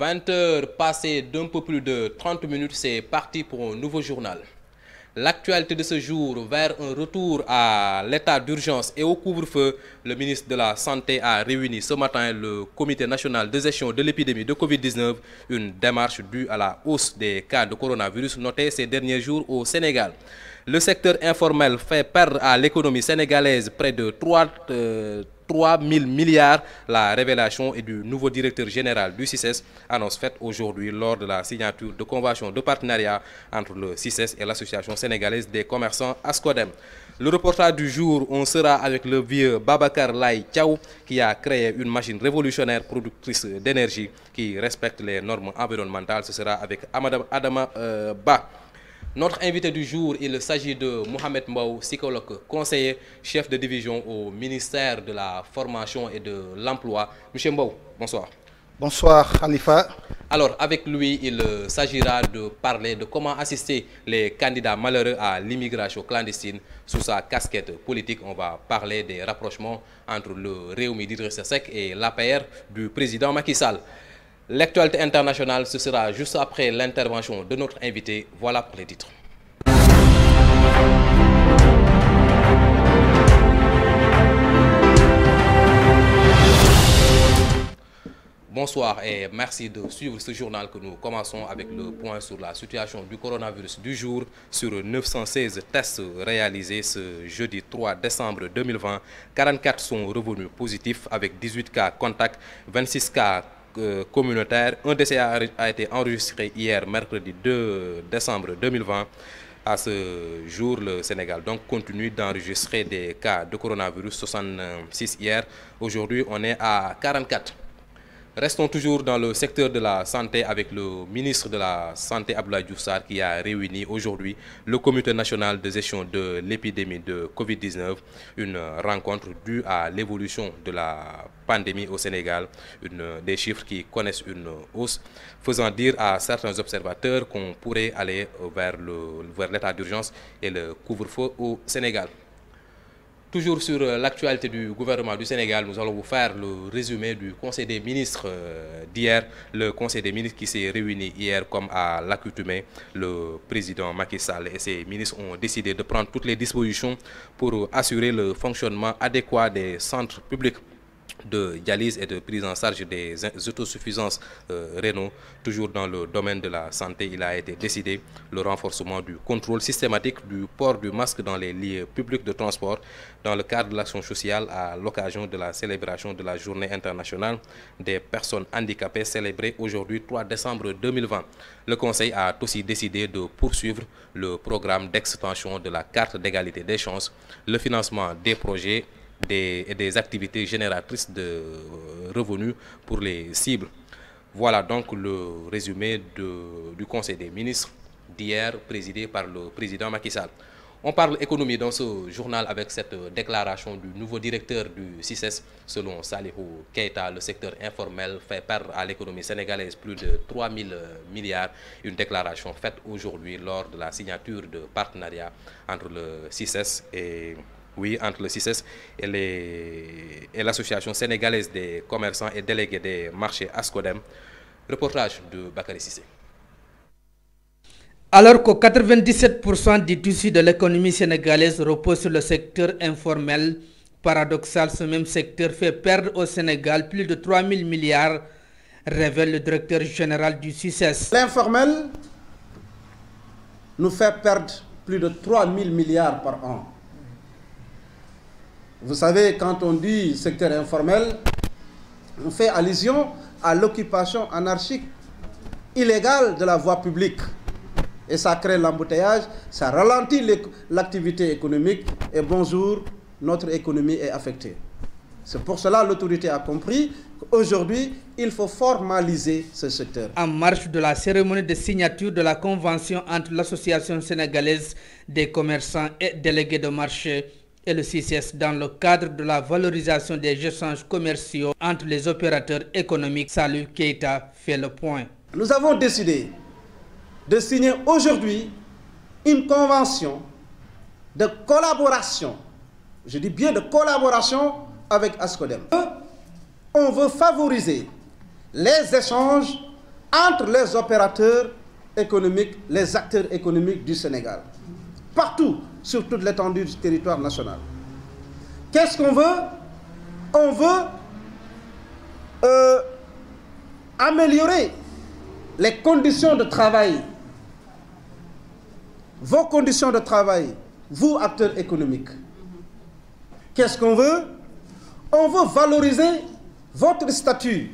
20 heures passées d'un peu plus de 30 minutes, c'est parti pour un nouveau journal. L'actualité de ce jour vers un retour à l'état d'urgence et au couvre-feu, le ministre de la Santé a réuni ce matin le Comité national de gestion de l'épidémie de Covid-19, une démarche due à la hausse des cas de coronavirus notés ces derniers jours au Sénégal. Le secteur informel fait perdre à l'économie sénégalaise près de 3 000 milliards. La révélation est du nouveau directeur général du CICES, annonce faite aujourd'hui lors de la signature de convention de partenariat entre le CICES et l'Association sénégalaise des commerçants ASCODEM. Le reportage du jour, on sera avec le vieux Babacar Laye Thiaw qui a créé une machine révolutionnaire productrice d'énergie qui respecte les normes environnementales. Ce sera avec Adama Ba. Notre invité du jour, il s'agit de Mohamed Mbow, psychologue, conseiller, chef de division au ministère de la Formation et de l'Emploi. Monsieur Mbow, bonsoir. Bonsoir Khalifa. Alors, avec lui, il s'agira de parler de comment assister les candidats malheureux à l'immigration clandestine. Sous sa casquette politique, on va parler des rapprochements entre le Rewmi d'Idrissa Seck et l'APR du président Macky Sall. L'actualité internationale, ce sera juste après l'intervention de notre invité. Voilà pour les titres. Bonsoir et merci de suivre ce journal que nous commençons avec le point sur la situation du coronavirus du jour. Sur 916 tests réalisés ce jeudi 3 décembre 2020, 44 sont revenus positifs avec 18 cas contacts, 26 cas communautaire. Un décès a été enregistré hier, mercredi 2 décembre 2020. À ce jour, le Sénégal donc continue d'enregistrer des cas de coronavirus, 66 hier. Aujourd'hui, on est à 44. Restons toujours dans le secteur de la santé avec le ministre de la Santé Abdoulaye Diouf Sarr qui a réuni aujourd'hui le Comité national de gestion de l'épidémie de Covid-19, une rencontre due à l'évolution de la pandémie au Sénégal, des chiffres qui connaissent une hausse, faisant dire à certains observateurs qu'on pourrait aller vers l'état d'urgence et le couvre-feu au Sénégal. Toujours sur l'actualité du gouvernement du Sénégal, nous allons vous faire le résumé du Conseil des ministres d'hier. Le Conseil des ministres qui s'est réuni hier comme à l'accoutumée. Le président Macky Sall et ses ministres ont décidé de prendre toutes les dispositions pour assurer le fonctionnement adéquat des centres publics de dialyse et de prise en charge des autosuffisances rénaux. Toujours dans le domaine de la santé, il a été décidé le renforcement du contrôle systématique du port du masque dans les lieux publics de transport dans le cadre de l'action sociale à l'occasion de la célébration de la Journée internationale des personnes handicapées célébrée aujourd'hui 3 décembre 2020. Le Conseil a aussi décidé de poursuivre le programme d'extension de la carte d'égalité des chances, le financement des projets et des activités génératrices de revenus pour les cibles. Voilà donc le résumé du Conseil des ministres d'hier présidé par le président Macky Sall. On parle économie dans ce journal avec cette déclaration du nouveau directeur du CICES. Selon Salihou Keita, le secteur informel fait perdre à l'économie sénégalaise plus de 3 000 milliards. Une déclaration faite aujourd'hui lors de la signature de partenariat entre le CICES et l'Association sénégalaise des commerçants et délégués des marchés ASCODEM. Reportage de Bakary Cissé. Alors que 97% du tissu de l'économie sénégalaise repose sur le secteur informel, paradoxal, ce même secteur fait perdre au Sénégal plus de 3 000 milliards, révèle le directeur général du CICES. L'informel nous fait perdre plus de 3 000 milliards par an. Vous savez, quand on dit secteur informel, on fait allusion à l'occupation anarchique, illégale de la voie publique. Et ça crée l'embouteillage, ça ralentit l'activité économique et bonjour, notre économie est affectée. C'est pour cela que l'autorité a compris qu'aujourd'hui, il faut formaliser ce secteur. En marge de la cérémonie de signature de la convention entre l'Association sénégalaise des commerçants et délégués de marché et le CICES dans le cadre de la valorisation des échanges commerciaux entre les opérateurs économiques, Salihou Keita fait le point. Nous avons décidé de signer aujourd'hui une convention de collaboration, je dis bien de collaboration avec ASCODEM. On veut favoriser les échanges entre les opérateurs économiques, les acteurs économiques du Sénégal, partout, sur toute l'étendue du territoire national. Qu'est-ce qu'on veut? On veut améliorer les conditions de travail, vos conditions de travail, vous, acteurs économiques. Qu'est-ce qu'on veut? On veut valoriser votre statut.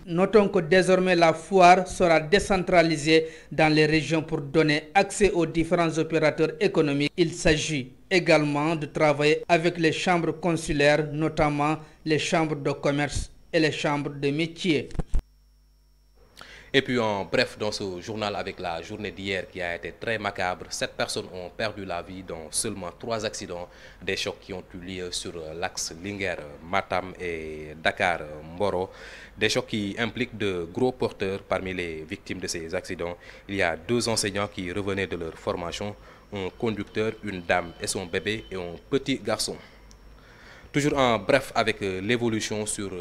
Notons que désormais la foire sera décentralisée dans les régions pour donner accès aux différents opérateurs économiques. Il s'agit également de travailler avec les chambres consulaires, notamment les chambres de commerce et les chambres de métiers. Et puis en bref, dans ce journal avec la journée d'hier qui a été très macabre, 7 personnes ont perdu la vie dans seulement 3 accidents, des chocs qui ont eu lieu sur l'axe Linguère-Matam et Dakar-Mboro. Des chocs qui impliquent de gros porteurs parmi les victimes de ces accidents. Il y a 2 enseignants qui revenaient de leur formation, un conducteur, une dame et son bébé et un petit garçon. Toujours en bref avec l'évolution sur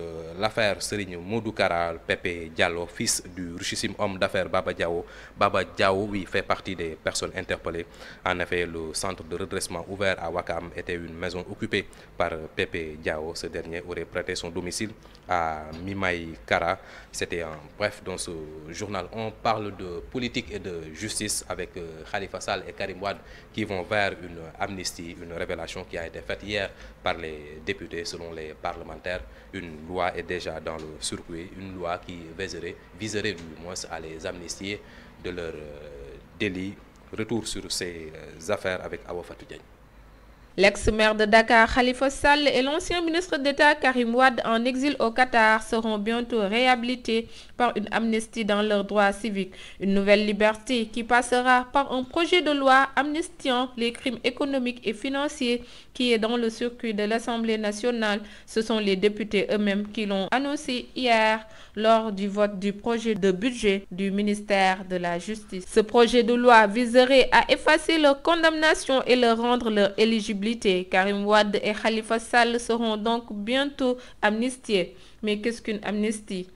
l'affaire Serigne Modou Kara Pépé Diallo, fils du richissime homme d'affaires Baba Diawo. Baba Diawo, oui, fait partie des personnes interpellées. En effet, le centre de redressement ouvert à Ouakam était une maison occupée par Pépé Diawo. Ce dernier aurait prêté son domicile à Mimaï Kara. C'était en bref dans ce journal. On parle de politique et de justice avec Khalifa Sall et Karim Wade qui vont vers une amnistie, une révélation qui a été faite hier par les députés. Selon les parlementaires, une loi est déjà dans le circuit, une loi qui viserait du moins à les amnistier de leurs délits. Retour sur ces affaires avec Awa Fatou Diagne. L'ex-maire de Dakar, Khalifa Sall, et l'ancien ministre d'État Karim Wade en exil au Qatar seront bientôt réhabilités par une amnistie dans leurs droits civiques. Une nouvelle liberté qui passera par un projet de loi amnistiant les crimes économiques et financiers qui est dans le circuit de l'Assemblée nationale. Ce sont les députés eux-mêmes qui l'ont annoncé hier lors du vote du projet de budget du ministère de la Justice. Ce projet de loi viserait à effacer leur condamnation et leur rendre leur éligibilité. Karim Wade et Khalifa Sall seront donc bientôt amnistiés. Mais qu'est-ce qu'une amnistie?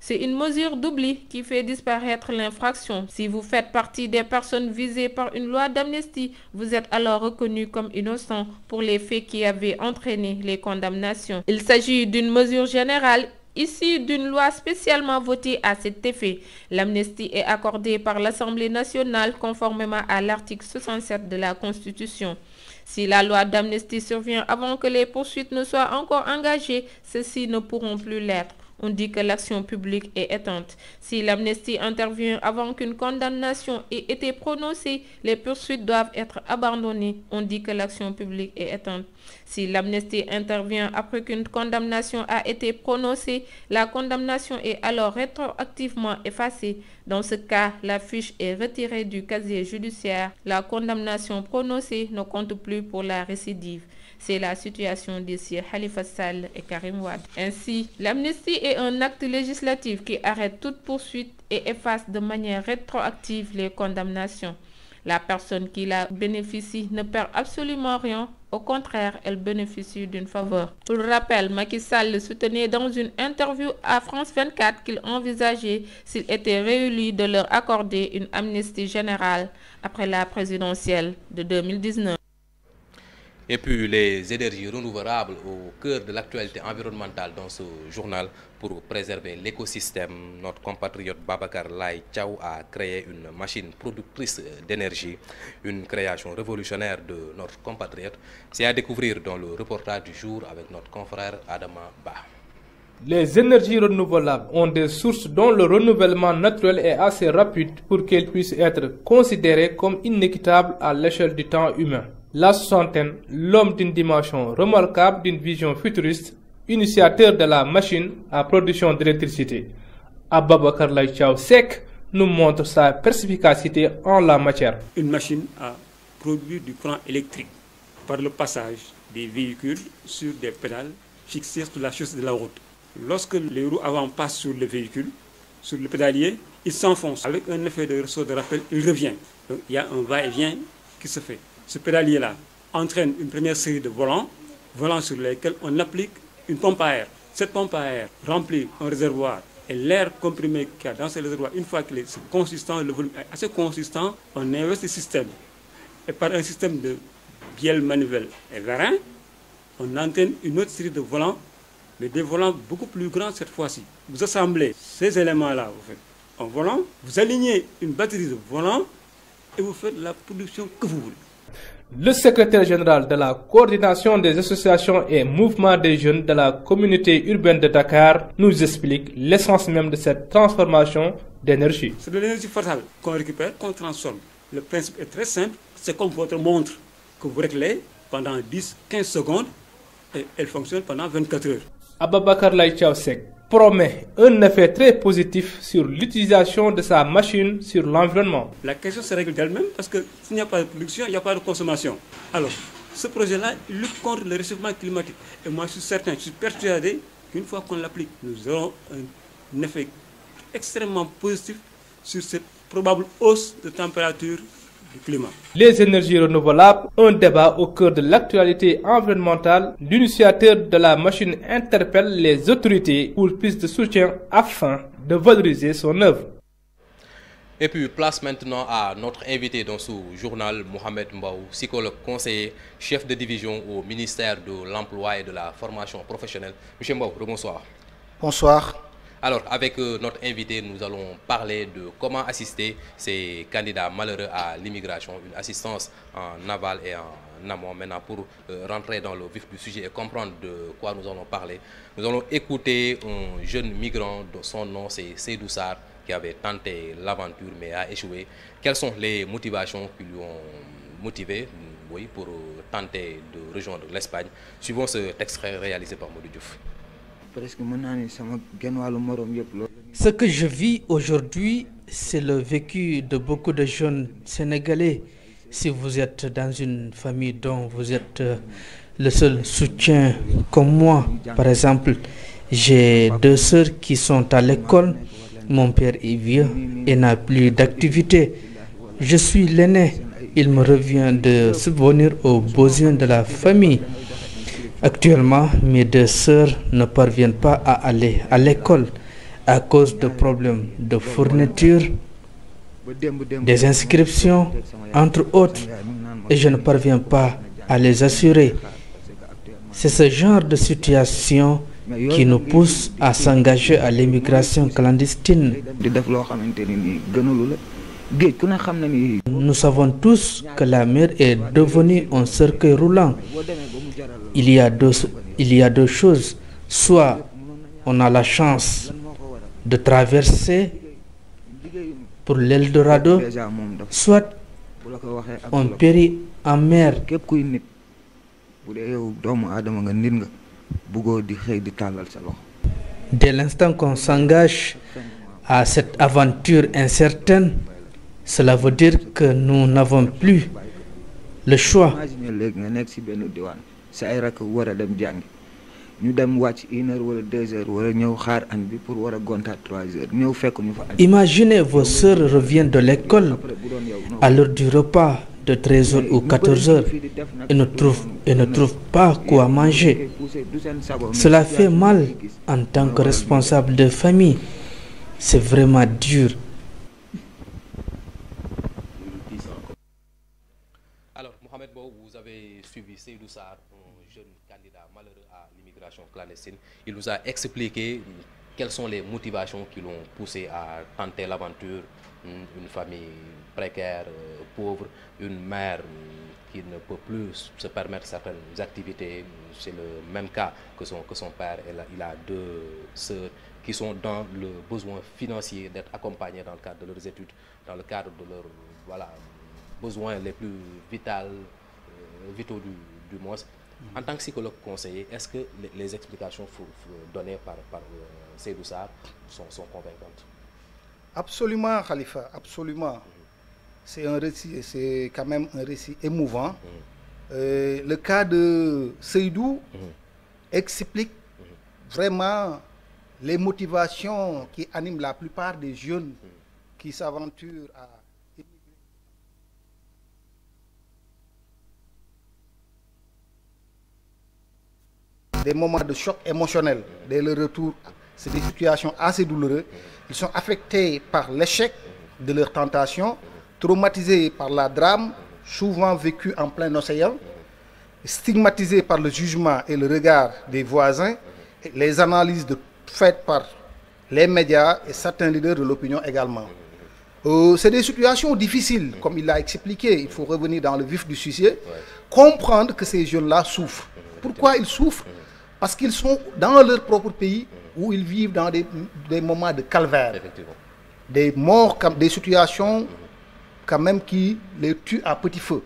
C'est une mesure d'oubli qui fait disparaître l'infraction. Si vous faites partie des personnes visées par une loi d'amnistie, vous êtes alors reconnu comme innocent pour les faits qui avaient entraîné les condamnations. Il s'agit d'une mesure générale issue d'une loi spécialement votée à cet effet. L'amnistie est accordée par l'Assemblée nationale conformément à l'article 67 de la Constitution. Si la loi d'amnistie survient avant que les poursuites ne soient encore engagées, ceux-ci ne pourront plus l'être. On dit que l'action publique est éteinte. Si l'amnistie intervient avant qu'une condamnation ait été prononcée, les poursuites doivent être abandonnées. On dit que l'action publique est éteinte. Si l'amnistie intervient après qu'une condamnation a été prononcée, la condamnation est alors rétroactivement effacée. Dans ce cas, la fiche est retirée du casier judiciaire. La condamnation prononcée ne compte plus pour la récidive. C'est la situation d'ici Khalifa Sall et Karim Wade. Ainsi, l'amnistie est un acte législatif qui arrête toute poursuite et efface de manière rétroactive les condamnations. La personne qui la bénéficie ne perd absolument rien. Au contraire, elle bénéficie d'une faveur. Pour le rappel, Macky Sall soutenait dans une interview à France 24 qu'il envisageait, s'il était réélu, de leur accorder une amnistie générale après la présidentielle de 2019. Et puis les énergies renouvelables au cœur de l'actualité environnementale dans ce journal. Pour préserver l'écosystème, notre compatriote Babacar Laye Thiaw a créé une machine productrice d'énergie, une création révolutionnaire de notre compatriote. C'est à découvrir dans le reportage du jour avec notre confrère Adama Ba. Les énergies renouvelables ont des sources dont le renouvellement naturel est assez rapide pour qu'elles puissent être considérées comme inéquitables à l'échelle du temps humain. La soixantaine, l'homme d'une dimension remarquable, d'une vision futuriste, initiateur de la machine à production d'électricité, Ababacar Laye Thiaw Seck nous montre sa perspicacité en la matière. Une machine à produire du courant électrique par le passage des véhicules sur des pédales fixées sur la chaussée de la route. Lorsque les roues avant passent sur le véhicule, sur le pédalier, il s'enfonce. Avec un effet de ressort de rappel, il revient. Donc il y a un va-et-vient qui se fait. Ce pédalier-là entraîne une première série de volants sur lesquels on applique une pompe à air. Cette pompe à air remplit un réservoir Et l'air comprimé qu'il y a dans ces réservoirs, une fois qu'il est consistant, le volume est assez consistant, on inverse le système. Et par un système de bielle manivelle et vérin, on entraîne une autre série de volants, mais des volants beaucoup plus grands cette fois-ci. Vous assemblez ces éléments-là, vous faites un volant, vous alignez une batterie de volants et vous faites la production que vous voulez. Le secrétaire général de la coordination des associations et mouvements des jeunes de la communauté urbaine de Dakar nous explique l'essence même de cette transformation d'énergie. C'est de l'énergie fatale qu'on récupère, qu'on transforme. Le principe est très simple, c'est comme votre montre que vous réglez pendant 10-15 secondes et elle fonctionne pendant 24 heures. Ababakar Laïchaousek promet un effet très positif sur l'utilisation de sa machine sur l'environnement. La question se règle d'elle-même parce que s'il n'y a pas de production, il n'y a pas de consommation. Alors, ce projet-là lutte contre le réchauffement climatique. Et moi, je suis certain, je suis persuadé qu'une fois qu'on l'applique, nous aurons un effet extrêmement positif sur cette probable hausse de température du climat. Les énergies renouvelables, un débat au cœur de l'actualité environnementale. L'initiateur de la machine interpelle les autorités pour plus de soutien afin de valoriser son œuvre. Et puis, place maintenant à notre invité dans ce journal, Mohamed Mbaou, psychologue conseiller, chef de division au ministère de l'Emploi et de la Formation professionnelle. Monsieur Mbaou, bonsoir. Bonsoir. Alors, avec notre invité, nous allons parler de comment assister ces candidats malheureux à l'immigration, une assistance en aval et en amont. Maintenant, pour rentrer dans le vif du sujet et comprendre de quoi nous allons parler, nous allons écouter un jeune migrant, dont son nom c'est Seydou Sarr, qui avait tenté l'aventure mais a échoué. Quelles sont les motivations qui lui ont motivé pour tenter de rejoindre l'Espagne? Suivons ce extrait réalisé par Modou Diouf. Ce que je vis aujourd'hui, c'est le vécu de beaucoup de jeunes Sénégalais. Si vous êtes dans une famille dont vous êtes le seul soutien comme moi, par exemple, j'ai 2 sœurs qui sont à l'école, mon père est vieux et n'a plus d'activité. Je suis l'aîné, il me revient de subvenir aux besoins de la famille. Actuellement, mes 2 sœurs ne parviennent pas à aller à l'école à cause de problèmes de fourniture, des inscriptions, entre autres, et je ne parviens pas à les assurer. C'est ce genre de situation qui nous pousse à s'engager à l'immigration clandestine. Nous savons tous que la mer est devenue un cercueil roulant. Il y a deux choses. Soit on a la chance de traverser pour l'Eldorado, soit on périt en mer. Dès l'instant qu'on s'engage à cette aventure incertaine, cela veut dire que nous n'avons plus le choix. Imaginez vos sœurs reviennent de l'école à l'heure du repas de 13h ou 14h et ne trouvent pas quoi manger. Cela fait mal en tant que responsable de famille. C'est vraiment dur. Alors, Mohamed Mbaou, vous avez suivi Seydou Sarr, un jeune candidat malheureux à l'immigration clandestine. Il nous a expliqué quelles sont les motivations qui l'ont poussé à tenter l'aventure. Une famille précaire, pauvre, une mère qui ne peut plus se permettre certaines activités. C'est le même cas que son père. Il a 2 sœurs qui sont dans le besoin financier d'être accompagnées dans le cadre de leurs études, dans le cadre de leurs besoins les plus vitaux du moins. En tant que psychologue conseiller, est-ce que les explications données par Seydou Sarr sont convaincantes? Absolument, Khalifa, absolument. C'est un récit, c'est quand même un récit émouvant. Le cas de Seydou explique vraiment les motivations qui animent la plupart des jeunes qui s'aventurent à immigrer. Des moments de choc émotionnel dès le retour c'est des situations assez douloureuses. Ils sont affectés par l'échec de leur tentation, traumatisés par la drame, souvent vécu en plein océan, stigmatisés par le jugement et le regard des voisins, les analyses faites par les médias et certains leaders de l'opinion également. C'est des situations difficiles, comme il l'a expliqué. Il faut revenir dans le vif du sujet, comprendre que ces jeunes-là souffrent. Pourquoi ils souffrent? Parce qu'ils sont dans leur propre pays où ils vivent dans des moments de calvaire, des morts, des situations quand même qui les tuent à petit feu.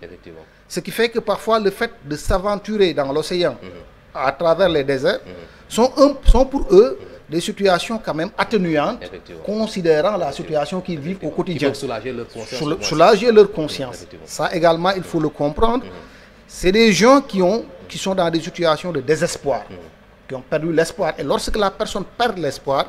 Ce qui fait que parfois le fait de s'aventurer dans l'océan à travers les déserts sont pour eux des situations quand même atténuantes, considérant la situation qu'ils vivent au quotidien. Soulager leur conscience. Soulager leur conscience. Ça également, il faut le comprendre. C'est des gens qui sont dans des situations de désespoir, qui ont perdu l'espoir. Et lorsque la personne perd l'espoir,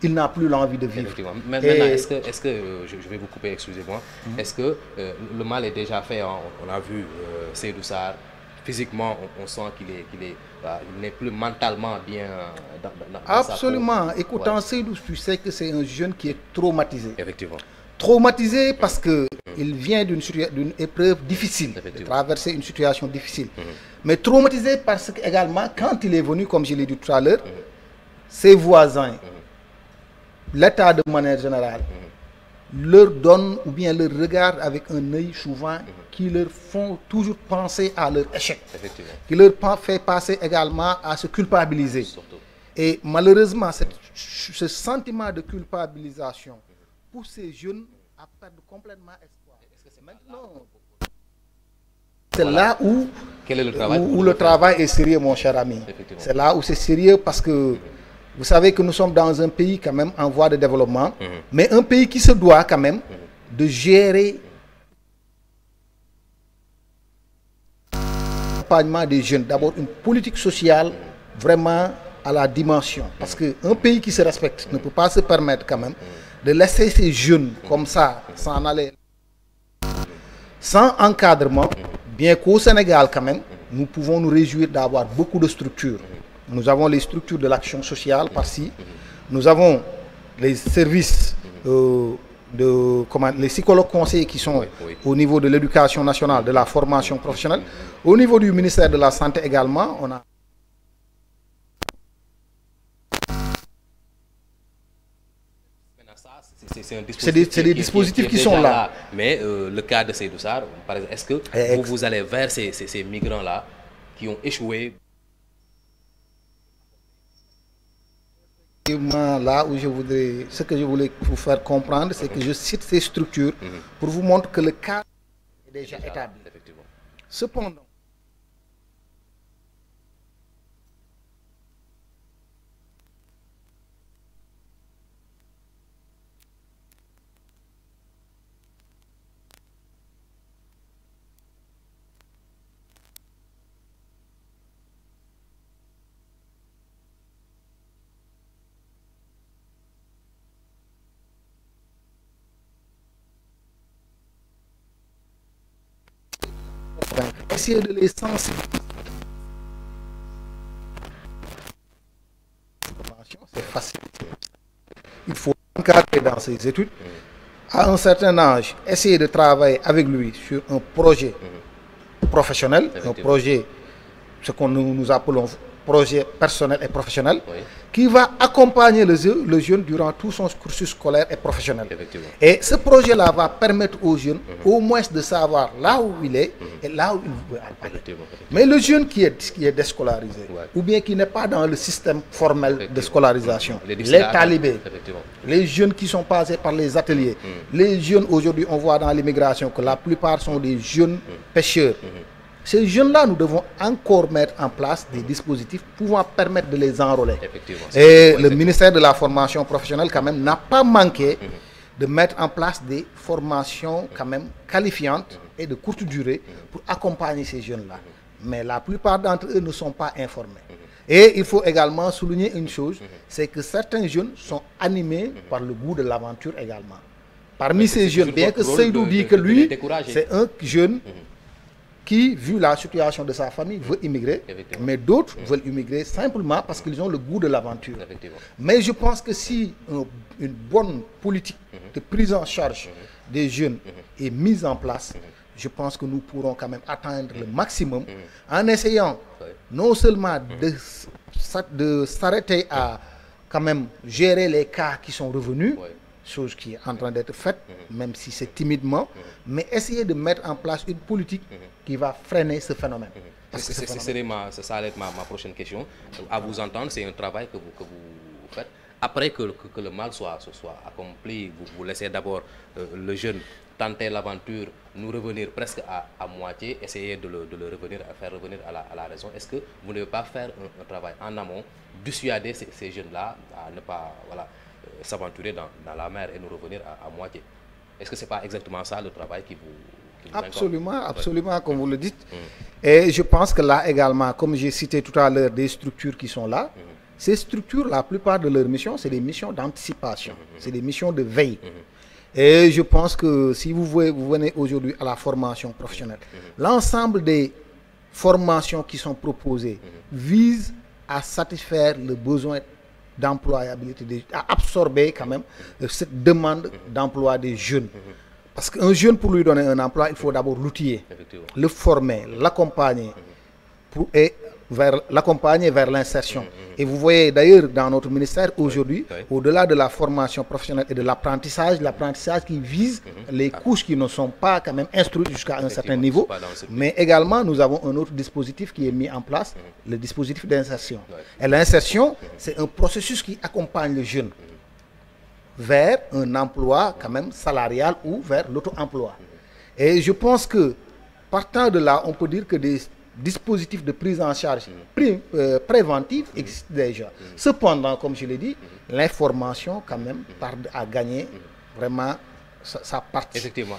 il n'a plus l'envie de vivre. Maintenant, est-ce que je vais vous couper, excusez-moi, est-ce que le mal est déjà fait? On a vu Seydou Sarr, physiquement, on sent qu'il n'est plus mentalement bien dans Absolument. Écoutant Seydou, tu sais que c'est un jeune qui est traumatisé. Effectivement. Traumatisé parce qu'il vient d'une épreuve difficile, de traverser une situation difficile. Mais traumatisé parce qu'également, quand il est venu, comme je l'ai dit tout à l'heure, ses voisins, l'État de manière générale, leur donne ou bien leur regarde avec un œil souvent qui leur font toujours penser à leur échec, qui leur fait passer également à se culpabiliser. Et malheureusement, ce sentiment de culpabilisation pour ces jeunes à perdre complètement espoir. Maintenant, c'est là où, le travail est sérieux, mon cher ami. C'est là où c'est sérieux parce que vous savez que nous sommes dans un pays quand même en voie de développement, mais un pays qui se doit quand même de gérer l'accompagnement des jeunes. D'abord une politique sociale vraiment à la dimension. Parce qu'un pays qui se respecte ne peut pas se permettre quand même de laisser ces jeunes comme ça, s'en aller sans encadrement, bien qu'au Sénégal quand même, nous pouvons nous réjouir d'avoir beaucoup de structures. Nous avons les structures de l'action sociale par-ci, nous avons les services, les psychologues conseillers qui sont au niveau de l'éducation nationale, de la formation professionnelle. Au niveau du ministère de la Santé également, on a... C'est des dispositifs qui sont là. Mais le cas de Seydou Sarr, par exemple, est-ce que vous allez vers ces migrants-là qui ont échoué? Là où ce que je voulais vous faire comprendre, c'est que je cite ces structures pour vous montrer que le cas est déjà établi. Cependant, essayer de les sensibiliser. C'est facile. Il faut encadrer dans ses études. À un certain âge, essayer de travailler avec lui sur un projet professionnel, un projet, ce que nous appelons projet personnel et professionnel, qui va accompagner le jeune durant tout son cursus scolaire et professionnel. Et ce projet-là va permettre aux jeunes au moins de savoir là où il est et là où il veut aller. Mais le jeune qui est déscolarisé, ou bien qui n'est pas dans le système formel de scolarisation, les talibés, les jeunes qui sont passés par les ateliers, les jeunes aujourd'hui, on voit dans l'immigration que la plupart sont des jeunes pêcheurs. Ces jeunes-là, nous devons encore mettre en place des dispositifs pouvant permettre de les enrôler. Et le ministère de la formation professionnelle, quand même, n'a pas manqué de mettre en place des formations quand même qualifiantes et de courte durée pour accompagner ces jeunes-là. Mais la plupart d'entre eux ne sont pas informés. Et il faut également souligner une chose, c'est que certains jeunes sont animés par le goût de l'aventure également. Parmi ces jeunes, bien que Seydou dit que lui, c'est un jeune qui, vu la situation de sa famille, veut immigrer, mais d'autres veulent immigrer simplement parce qu'ils ont le goût de l'aventure. Mais je pense que si une bonne politique de prise en charge des jeunes est mise en place, je pense que nous pourrons quand même atteindre le maximum en essayant non seulement de s'arrêter à quand même gérer les cas qui sont revenus, chose qui est en train d'être faite, même si c'est timidement, mais essayer de mettre en place une politique qui va freiner ce phénomène. Ça allait être ma prochaine question. À vous entendre, c'est un travail que vous faites. Après que le mal soit accompli, vous laissez d'abord le jeune tenter l'aventure, nous revenir presque à moitié, essayer de le faire revenir à la raison. Est-ce que vous ne devez pas faire un travail en amont, dissuader ces jeunes-là à ne pas s'aventurer dans la mer et nous revenir à moitié? Est-ce que ce n'est pas exactement ça le travail qui vous Absolument, absolument, comme vous le dites. Et je pense que là également, comme j'ai cité tout à l'heure, des structures qui sont là, ces structures, la plupart de leurs missions, c'est des missions d'anticipation, c'est des missions de veille. Et je pense que si vous venez aujourd'hui à la formation professionnelle, l'ensemble des formations qui sont proposées visent à satisfaire le besoin d'employabilité, à absorber quand même cette demande d'emploi des jeunes. Parce qu'un jeune, pour lui donner un emploi, il faut d'abord l'outiller, le former, l'accompagner vers l'insertion. Et vous voyez d'ailleurs dans notre ministère aujourd'hui, au-delà de la formation professionnelle et de l'apprentissage qui vise les couches qui ne sont pas quand même instruites jusqu'à un certain niveau, mais également nous avons un autre dispositif qui est mis en place, le dispositif d'insertion. Et l'insertion, c'est un processus qui accompagne le jeune vers un emploi quand même salarial ou vers l'auto-emploi. Et je pense que partant de là, on peut dire que des dispositifs de prise en charge préventive existent déjà. Cependant, comme je l'ai dit, l'information quand même tarde à gagner vraiment sa partie. Effectivement.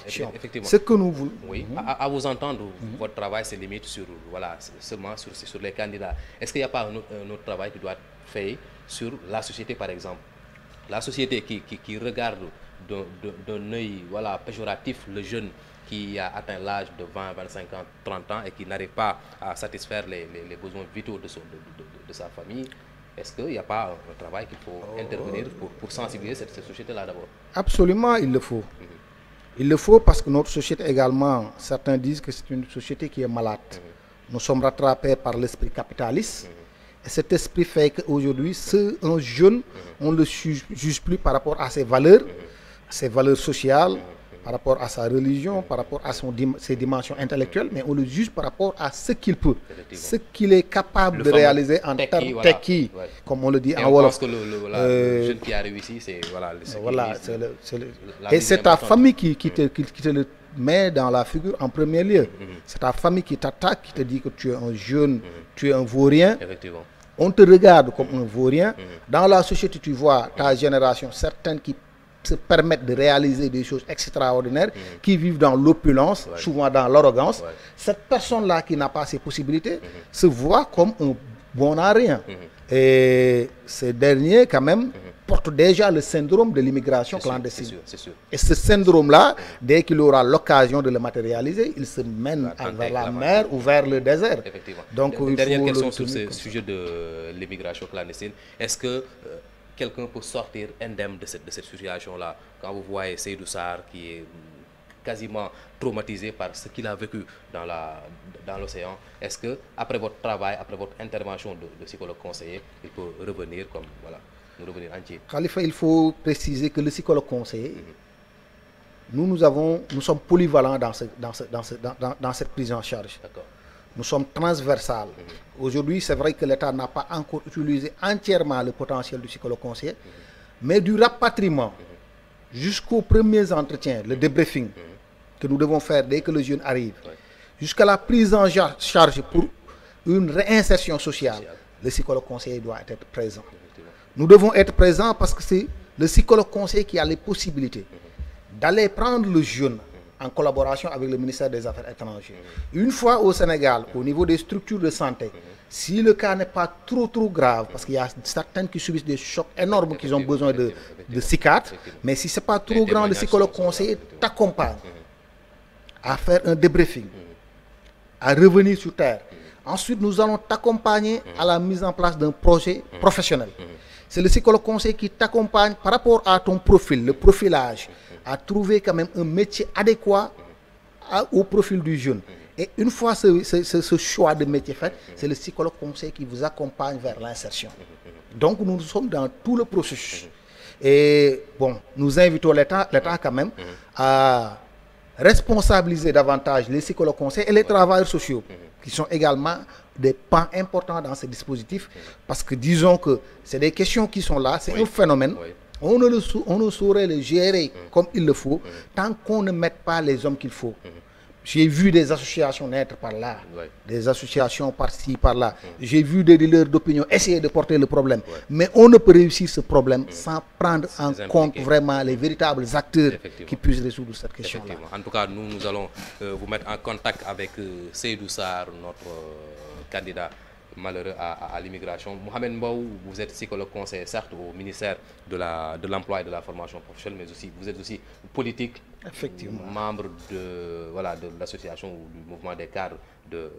Ce que nous voulons. Oui. À vous entendre, votre travail se limite seulement sur les candidats. Est-ce qu'il n'y a pas un autre travail qui doit être fait sur la société, par exemple? La société qui regarde d'un œil péjoratif le jeune qui a atteint l'âge de 20, 25 ans, 30 ans et qui n'arrive pas à satisfaire les besoins vitaux de sa famille. Est-ce qu'il n'y a pas un travail qu'il faut intervenir pour sensibiliser cette société-là d'abord? Absolument, il le faut. Il le faut parce que notre société également, certains disent que c'est une société qui est malade. Nous sommes rattrapés par l'esprit capitaliste. Et cet esprit fait qu'aujourd'hui, un jeune, on ne le juge plus par rapport à ses valeurs sociales, par rapport à sa religion, par rapport à ses dimensions intellectuelles, mais on le juge par rapport à ce qu'il peut, ce qu'il est capable de réaliser en termes techniques, comme on le dit en Wolof. Je pense que le jeune qui a réussi, c'est et c'est ta famille qui te le met dans la figure en premier lieu. C'est ta famille qui t'attaque, qui te dit que tu es un jeune, tu es un vaurien. Effectivement. On te regarde comme un vaurien. Dans la société, tu vois ta génération, certaines qui se permettent de réaliser des choses extraordinaires, qui vivent dans l'opulence, souvent dans l'arrogance. Cette personne-là qui n'a pas ces possibilités se voit comme un bon à rien. Et ces derniers, quand même, portent déjà le syndrome de l'immigration clandestine. C'est sûr. Et ce syndrome-là, dès qu'il aura l'occasion de le matérialiser, il se mène vers la mer ou vers le désert. Effectivement. Donc, dernière question sur ce sujet de l'immigration clandestine. Est-ce que quelqu'un peut sortir indemne de cette situation-là? Quand vous voyez Seydou Sarr qui est quasiment traumatisé par ce qu'il a vécu dans l'océan, est-ce que après votre travail, après votre intervention de psychologue conseiller, il peut revenir nous revenir entier? Khalifa, il faut préciser que le psychologue conseiller, nous sommes polyvalents dans cette prise en charge. Nous sommes transversales. Aujourd'hui, c'est vrai que l'État n'a pas encore utilisé entièrement le potentiel du psychologue conseiller, mais du rapatriement jusqu'aux premiers entretiens, le débriefing que nous devons faire dès que le jeune arrive, jusqu'à la prise en charge pour une réinsertion sociale, le psychologue conseiller doit être présent. Nous devons être présents parce que c'est le psychologue conseiller qui a les possibilités d'aller prendre le jeune en collaboration avec le ministère des Affaires étrangères. Une fois au Sénégal, au niveau des structures de santé, si le cas n'est pas trop grave, parce qu'il y a certaines qui subissent des chocs énormes, qui ont besoin de psychiatres, mais si ce n'est pas trop grand, le psychologue conseiller t'accompagne à faire un débriefing, à revenir sur terre. Ensuite, nous allons t'accompagner à la mise en place d'un projet professionnel. C'est le psychologue conseil qui t'accompagne par rapport à ton profil, le profilage, à trouver quand même un métier adéquat au profil du jeune. Et une fois ce choix de métier fait, c'est le psychologue conseil qui vous accompagne vers l'insertion. Donc nous sommes dans tout le processus. Et bon, nous invitons l'État quand même à responsabiliser davantage les psychologues conseils et les travailleurs sociaux, qui sont également des pans importants dans ce dispositif, parce que disons que c'est des questions qui sont là, c'est un phénomène. On ne saurait le gérer comme il le faut tant qu'on ne met pas les hommes qu'il faut. J'ai vu des associations naître par là, des associations par-ci, par-là. J'ai vu des leaders d'opinion essayer de porter le problème. Mais on ne peut réussir ce problème sans prendre en compte vraiment les véritables acteurs qui puissent résoudre cette question-là. En tout cas, nous allons vous mettre en contact avec Seydou Sarr, notre candidat malheureux à l'immigration. Mohamed Mbow, vous êtes psychologue conseiller, certes, au ministère de l'Emploi et de la Formation professionnelle, mais aussi vous êtes aussi politique, effectivement, membre de l'association ou du mouvement des cadres de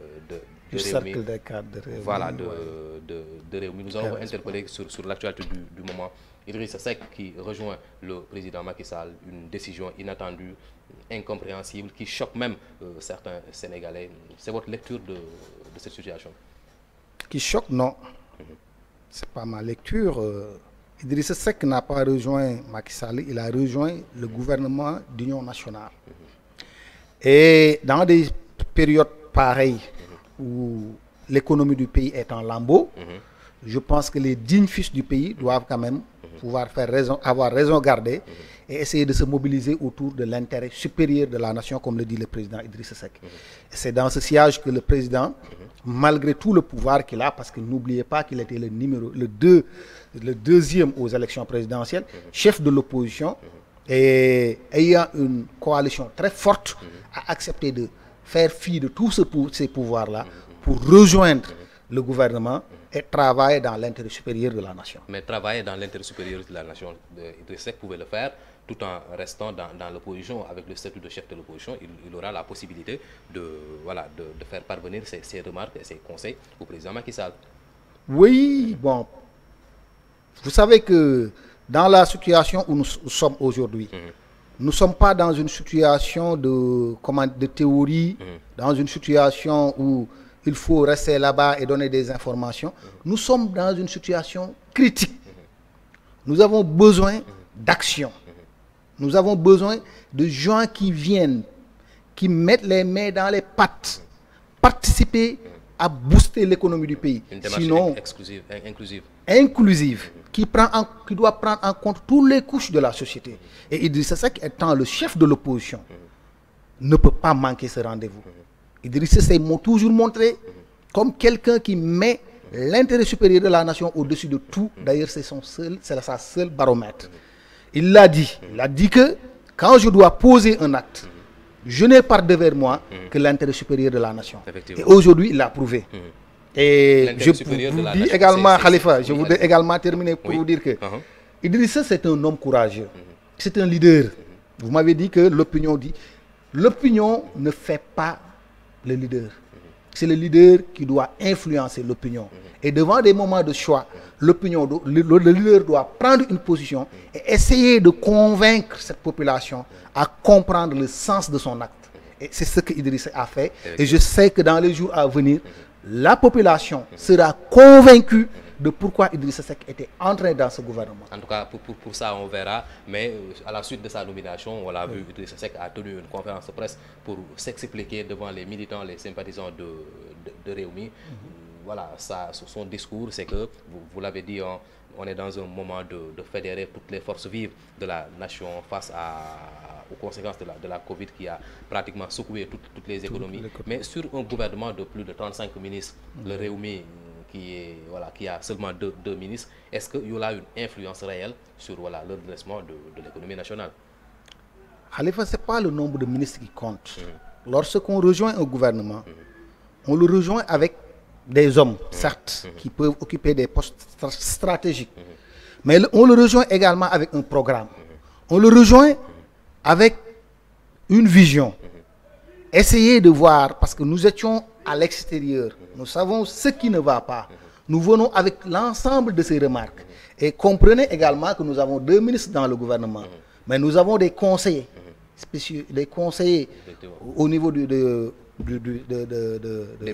du cercle des cadres de Réumi. Voilà, de Réumi. Nous allons interpeller sur l'actualité du moment. Idrissa Seck qui rejoint le président Macky Sall, une décision inattendue, incompréhensible, qui choque même certains Sénégalais. C'est votre lecture de cette situation? Qui choque, non. C'est pas ma lecture. Idrissa Seck n'a pas rejoint Macky Sall, il a rejoint le gouvernement d'union nationale. Et dans des périodes pareilles où l'économie du pays est en lambeaux, je pense que les dignes fils du pays doivent quand même pouvoir avoir raison gardée et essayer de se mobiliser autour de l'intérêt supérieur de la nation, comme le dit le président Idrissa Seck. C'est dans ce sillage que le président, malgré tout le pouvoir qu'il a, parce que n'oubliez pas qu'il était le deuxième aux élections présidentielles, chef de l'opposition, et ayant une coalition très forte, a accepté de faire fi de tous ces pouvoirs-là pour rejoindre le gouvernement et travailler dans l'intérêt supérieur de la nation. Mais travailler dans l'intérêt supérieur de la nation, Idrissa Seck pouvait le faire tout en restant dans l'opposition. Avec le statut de chef de l'opposition, il aura la possibilité de faire parvenir ses remarques et ses conseils au président Macky Sall. Oui, bon, vous savez que dans la situation où nous sommes aujourd'hui, nous ne sommes pas dans une situation de théorie, dans une situation où il faut rester là-bas et donner des informations. Nous sommes dans une situation critique. Nous avons besoin d'action. Nous avons besoin de gens qui viennent, qui mettent les mains dans les pattes, participer à booster l'économie du pays. Une démarche inclusive, qui doit prendre en compte toutes les couches de la société. Et Idrissa Seck, étant le chef de l'opposition, ne peut pas manquer ce rendez-vous. Idrissa Seck m'a toujours montré comme quelqu'un qui met l'intérêt supérieur de la nation au-dessus de tout. D'ailleurs, c'est sa seule baromètre. Il l'a dit que quand je dois poser un acte, je n'ai pas devers moi que l'intérêt supérieur de la nation. Et aujourd'hui, il l'a prouvé. Et je vous dis également, Khalifa, je voudrais également terminer pour vous dire que Idrissa, c'est un homme courageux. C'est un leader. Vous m'avez dit que l'opinion ne fait pas le leader. C'est le leader qui doit influencer l'opinion. Et devant des moments de choix, le leader doit prendre une position et essayer de convaincre cette population à comprendre le sens de son acte. Et c'est ce que Idrissa a fait. Et je sais que dans les jours à venir, la population sera convaincue de pourquoi Idrissa Seck était entré dans ce gouvernement. En tout cas, pour ça, on verra. Mais à la suite de sa nomination, on l'a vu, Idrissa Seck a tenu une conférence de presse pour s'expliquer devant les militants, les sympathisants de Réumi. Voilà, son discours, c'est que, vous l'avez dit, on est dans un moment de fédérer toutes les forces vives de la nation face aux conséquences de la Covid qui a pratiquement secoué toutes les économies. Mais sur un gouvernement de plus de 35 ministres, le Réumi, qui a seulement deux ministres, est-ce qu'il y aura une influence réelle sur le redressement de l'économie nationale? Khalifa, ce n'est pas le nombre de ministres qui compte. Lorsqu'on rejoint un gouvernement, on le rejoint avec des hommes, certes, qui peuvent occuper des postes stratégiques. Mais on le rejoint également avec un programme. On le rejoint avec une vision. Essayez de voir, parce que nous étions à l'extérieur, nous savons ce qui ne va pas. Nous venons avec l'ensemble de ces remarques. Et comprenez également que nous avons 2 ministres dans le gouvernement. Mais nous avons des conseillers spéciaux, des conseillers au niveau des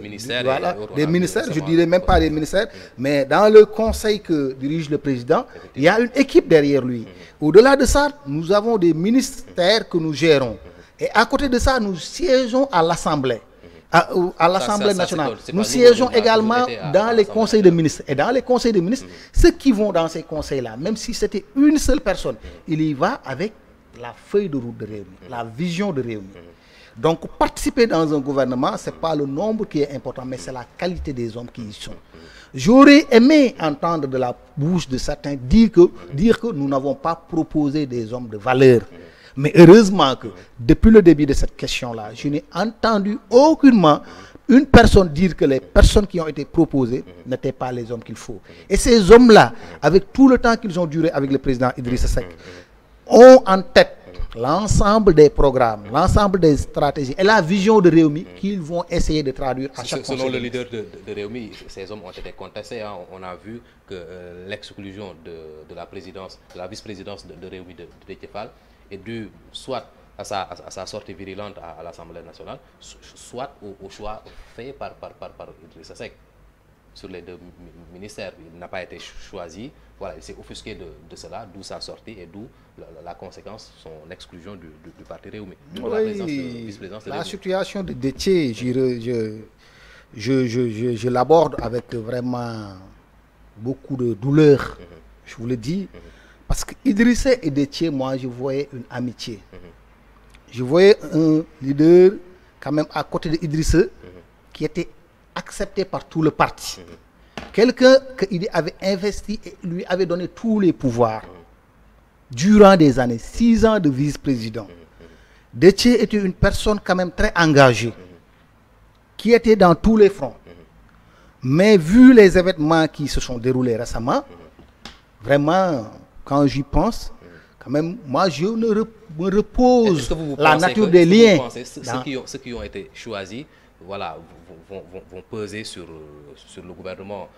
ministères. Voilà, des ministères, je dirais même pas des ministères, mais dans le conseil que dirige le président, il y a une équipe derrière lui. Au-delà de ça, nous avons des ministères que nous gérons. Et à côté de ça, nous siégeons à l'Assemblée. À l'Assemblée nationale. Nous siégeons également dans les conseils de ministres. Et dans les conseils de ministres, ceux qui vont dans ces conseils-là, même si c'était une seule personne, il y va avec la feuille de route de Rewmi, la vision de Rewmi. Donc participer dans un gouvernement, ce n'est pas le nombre qui est important, mais c'est la qualité des hommes qui y sont. J'aurais aimé entendre de la bouche de certains dire que nous n'avons pas proposé des hommes de valeur. Mais heureusement que depuis le début de cette question-là, je n'ai entendu aucunement une personne dire que les personnes qui ont été proposées n'étaient pas les hommes qu'il faut. Et ces hommes-là, avec tout le temps qu'ils ont duré avec le président Idrissa Seck, ont en tête l'ensemble des programmes, l'ensemble des stratégies et la vision de Rewmi qu'ils vont essayer de traduire à chaque fois. Selon le leader de Rewmi, ces hommes ont été contestés. Hein. On a vu que l'exclusion de la présidence, de la vice-présidence de Rewmi de Déthié Fall est due soit à sa sortie virulente à l'Assemblée nationale, soit au choix fait par Idrissa Seck. Sur les 2 ministères, il n'a pas été choisi. Voilà, il s'est offusqué de cela, d'où sa sortie et d'où la conséquence, son exclusion du parti Rewmi. Oui, la situation de Déthié, je l'aborde avec vraiment beaucoup de douleur, je vous le dis. Parce que Idrissa et Déthié, moi, je voyais une amitié. Je voyais un leader, quand même, à côté de Idrissa, qui était accepté par tout le parti. Quelqu'un qu'il avait investi et lui avait donné tous les pouvoirs. Durant des années, 6 ans de vice-président. Déthié était une personne quand même très engagée, qui était dans tous les fronts. Mais vu les événements qui se sont déroulés récemment, vraiment... Quand j'y pense, quand même, moi, je me repose la nature des liens. Ceux qui ont été choisis, voilà, vont peser sur le gouvernement.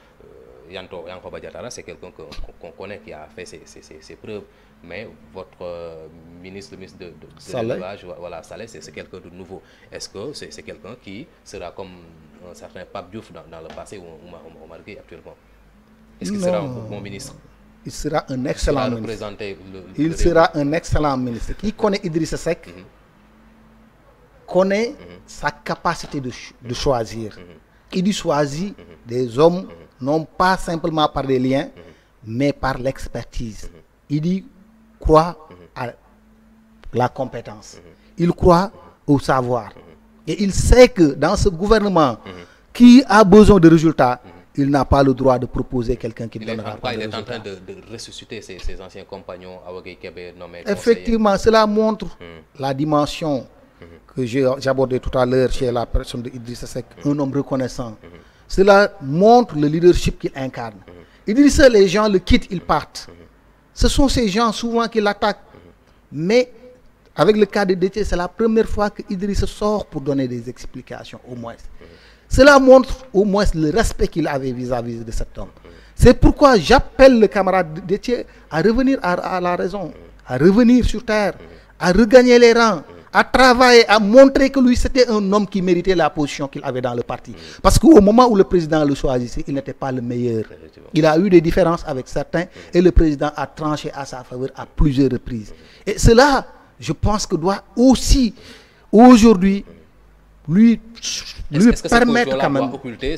Yankoba Diattara, c'est quelqu'un qu'on connaît, qui a fait ses preuves. Mais votre ministre, le ministre de l'élevage, voilà, Saleh, c'est quelqu'un de nouveau. Est-ce que c'est quelqu'un qui sera comme un certain Pape Diouf dans le passé ou Omar Gueye actuellement? Est-ce qu'il sera un bon ministre? Il sera un excellent ministre. Il sera un excellent ministre. Qui connaît Idrissa Seck connaît sa capacité de choisir. Il choisit des hommes, non pas simplement par des liens, mais par l'expertise. Il croit à la compétence. Il croit au savoir. Et il sait que dans ce gouvernement qui a besoin de résultats, il n'a pas le droit de proposer quelqu'un qui ne donnera pas de résultats. Il est en train de ressusciter ses anciens compagnons, Awa-Gueye Kébé, nommé effectivement, cela montre la dimension que j'abordais tout à l'heure chez la personne de Idrissa Seck, un homme reconnaissant. Cela montre le leadership qu'il incarne. Idrissa, les gens le quittent, ils partent. Ce sont ces gens souvent qui l'attaquent. Mais avec le cas de Déthié, c'est la première fois que Idrissa sort pour donner des explications, au moins. Cela montre au moins le respect qu'il avait vis-à-vis de cet homme. C'est pourquoi j'appelle le camarade Déthié à revenir à la raison, à revenir sur terre, à regagner les rangs, à travailler, à montrer que lui c'était un homme qui méritait la position qu'il avait dans le parti. Parce qu'au moment où le président le choisissait, il n'était pas le meilleur. Il a eu des différences avec certains et le président a tranché à sa faveur à plusieurs reprises. Et cela, je pense que doit aussi, aujourd'hui, lui permettre quand même... doit occulter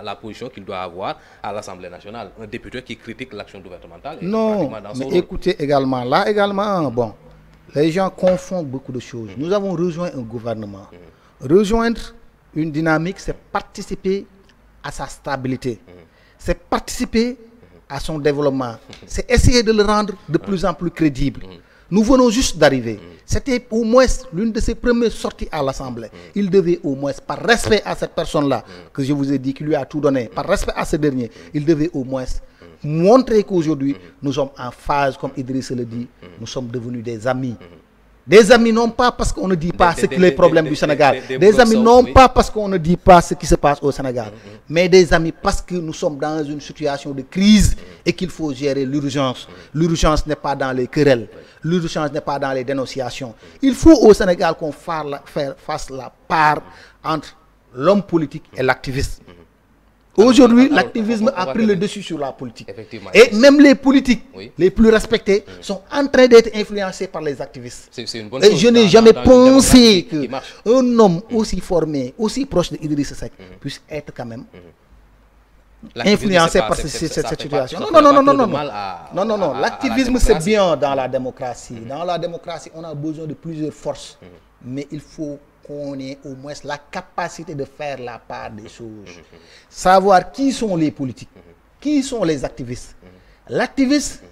la position qu'il doit avoir à l'Assemblée nationale? Un député qui critique l'action gouvernementale. Non, mais écoutez également, là également, bon, les gens confondent beaucoup de choses. Nous avons rejoint un gouvernement. Rejoindre une dynamique, c'est participer à sa stabilité. C'est participer à son développement. C'est essayer de le rendre de plus en plus crédible. Nous venons juste d'arriver. C'était au moins l'une de ses premières sorties à l'Assemblée. Il devait au moins, par respect à cette personne-là, que je vous ai dit, qui lui a tout donné, par respect à ce dernier, il devait au moins montrer qu'aujourd'hui, nous sommes en phase, comme Idriss le dit, nous sommes devenus des amis. Des amis non pas parce qu'on ne dit pas ce que les problèmes du Sénégal. Des amis non pas parce qu'on ne dit pas ce qui se passe au Sénégal. Mais des amis parce que nous sommes dans une situation de crise et qu'il faut gérer l'urgence. L'urgence n'est pas dans les querelles. L'urgence n'est pas dans les dénonciations. Il faut au Sénégal qu'on fasse la part entre l'homme politique et l'activiste. Aujourd'hui, l'activisme a pris le dessus sur la politique. Et même les politiques les plus respectés sont en train d'être influencés par les activistes. Et je n'ai jamais pensé qu'un homme aussi formé, aussi proche de Idriss Seck puisse être quand même influencé par cette situation. Non. L'activisme, c'est bien dans la démocratie. Dans la démocratie, on a besoin de plusieurs forces. Mais il faut qu'on ait au moins la capacité de faire la part des choses. Savoir qui sont les politiques, qui sont les activistes. L'activiste,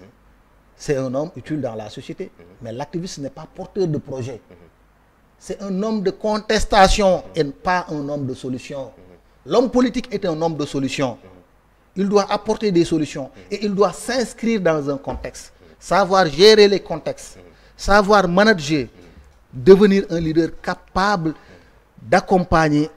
c'est un homme utile dans la société, mais l'activiste n'est pas porteur de projet. C'est un homme de contestation et pas un homme de solution. L'homme politique est un homme de solution. Il doit apporter des solutions et il doit s'inscrire dans un contexte. Savoir gérer les contextes, savoir manager, devenir un leader capable d'accompagner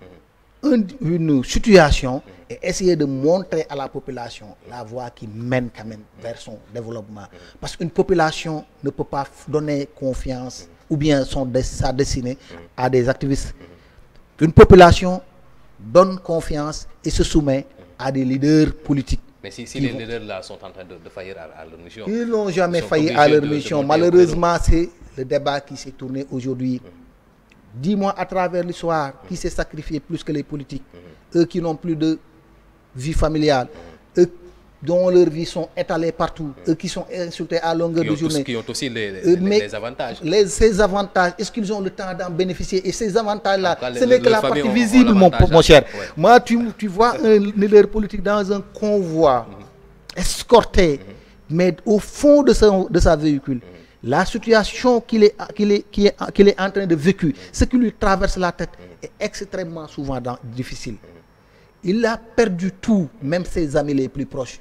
une situation et essayer de montrer à la population la voie qui mène quand même vers son développement. Parce qu'une population ne peut pas donner confiance ou bien sa destinée à des activistes. Une population donne confiance et se soumet à des leaders politiques. Mais si les leaders-là sont en train de faillir à leur mission. Ils n'ont jamais failli à leur mission. Malheureusement, c'est le débat qui s'est tourné aujourd'hui. Dis-moi à travers l'histoire qui s'est sacrifié plus que les politiques. Eux qui n'ont plus de vie familiale. Eux dont leurs vies sont étalées partout. Eux qui sont insultés à longueur de journée. Qui ont aussi les avantages. Ces avantages, est-ce qu'ils ont le temps d'en bénéficier? Et ces avantages-là, ce n'est que la partie visible, mon cher. Moi, tu vois un leader politique dans un convoi, escorté, mais au fond de sa véhicule. La situation qu'il est en train de vivre, ce qui lui traverse la tête, est extrêmement souvent difficile. Il a perdu tout, même ses amis les plus proches.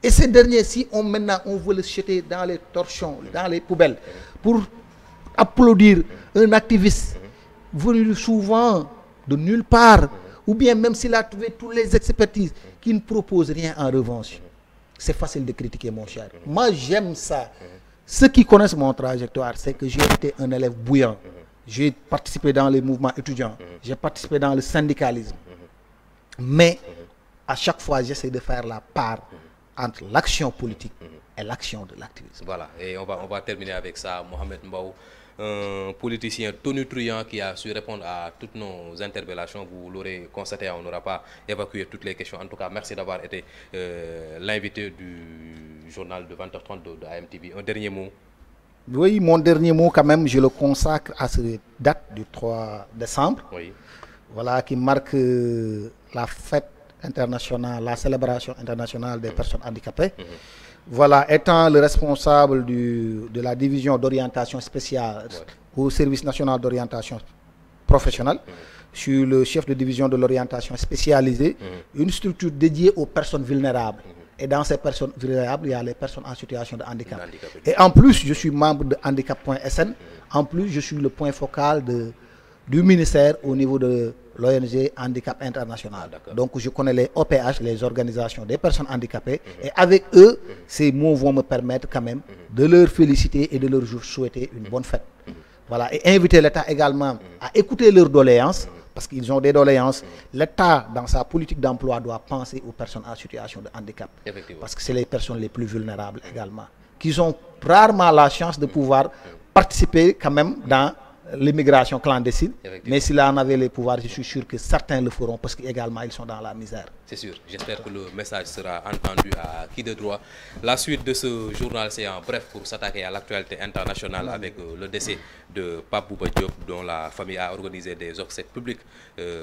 Et ces derniers, si maintenant on veut les jeter dans les torchons, dans les poubelles, pour applaudir un activiste venu souvent de nulle part, ou bien même s'il a trouvé toutes les expertises, qui ne propose rien en revanche, c'est facile de critiquer, mon cher. Moi, j'aime ça. Ceux qui connaissent mon trajectoire, c'est que j'ai été un élève bouillant. J'ai participé dans les mouvements étudiants. J'ai participé dans le syndicalisme. Mais à chaque fois, j'essaie de faire la part entre l'action politique et l'action de l'activisme. Voilà, et on va terminer avec ça. Mohamed Mbaw, un politicien tonitruant qui a su répondre à toutes nos interpellations. Vous l'aurez constaté, on n'aura pas évacué toutes les questions. En tout cas, merci d'avoir été l'invité du journal de 20h30 de AMTV. Un dernier mot? Oui, mon dernier mot quand même, je le consacre à cette date du 3 décembre. Oui. Voilà, qui marque la fête internationale, la célébration internationale des personnes handicapées. Voilà, étant le responsable de la division d'orientation spéciale au service national d'orientation professionnelle, je suis le chef de division de l'orientation spécialisée, une structure dédiée aux personnes vulnérables. Et dans ces personnes vulnérables, il y a les personnes en situation de handicap. Et en plus, je suis membre de handicap.sn. En plus, je suis le point focal du ministère au niveau de l'ONG Handicap International. Donc je connais les OPH, les organisations des personnes handicapées, et avec eux, ces mots vont me permettre quand même de leur féliciter et de leur souhaiter une bonne fête. Voilà, et inviter l'État également à écouter leurs doléances, parce qu'ils ont des doléances. L'État, dans sa politique d'emploi, doit penser aux personnes en situation de handicap, parce que c'est les personnes les plus vulnérables également, qui ont rarement la chance de pouvoir participer quand même dans l'immigration clandestine, mais s'il en avait les pouvoirs, je suis sûr que certains le feront parce qu'également ils sont dans la misère. C'est sûr, j'espère que le message sera entendu à qui de droit. La suite de ce journal, c'est en bref pour s'attaquer à l'actualité internationale avec le décès de Pape Bouba Diop, dont la famille a organisé des obsèques publiques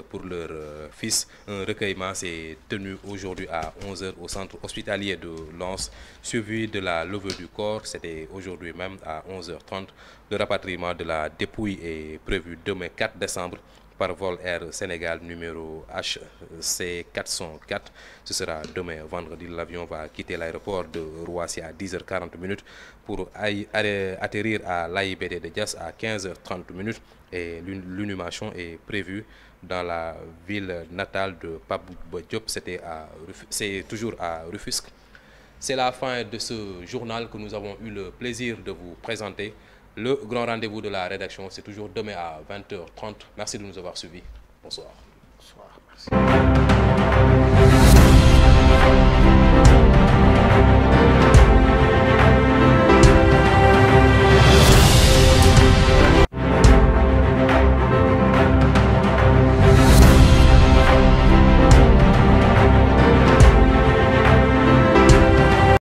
pour leur fils. Un recueillement s'est tenu aujourd'hui à 11h au centre hospitalier de Lens, suivi de la levée du corps. C'était aujourd'hui même à 11h30. Le rapatriement de la dépouille est prévu demain 4 décembre par vol Air Sénégal numéro HC404. Ce sera demain, vendredi. L'avion va quitter l'aéroport de Roissy à 10h40 pour atterrir à l'AIBD de Diass à 15h30 et l'inhumation est prévue dans la ville natale de Pape Bouba Diop. C'est toujours à Rufisque. C'est la fin de ce journal que nous avons eu le plaisir de vous présenter. Le grand rendez-vous de la rédaction, c'est toujours demain à 20h30. Merci de nous avoir suivis. Bonsoir. Bonsoir, merci.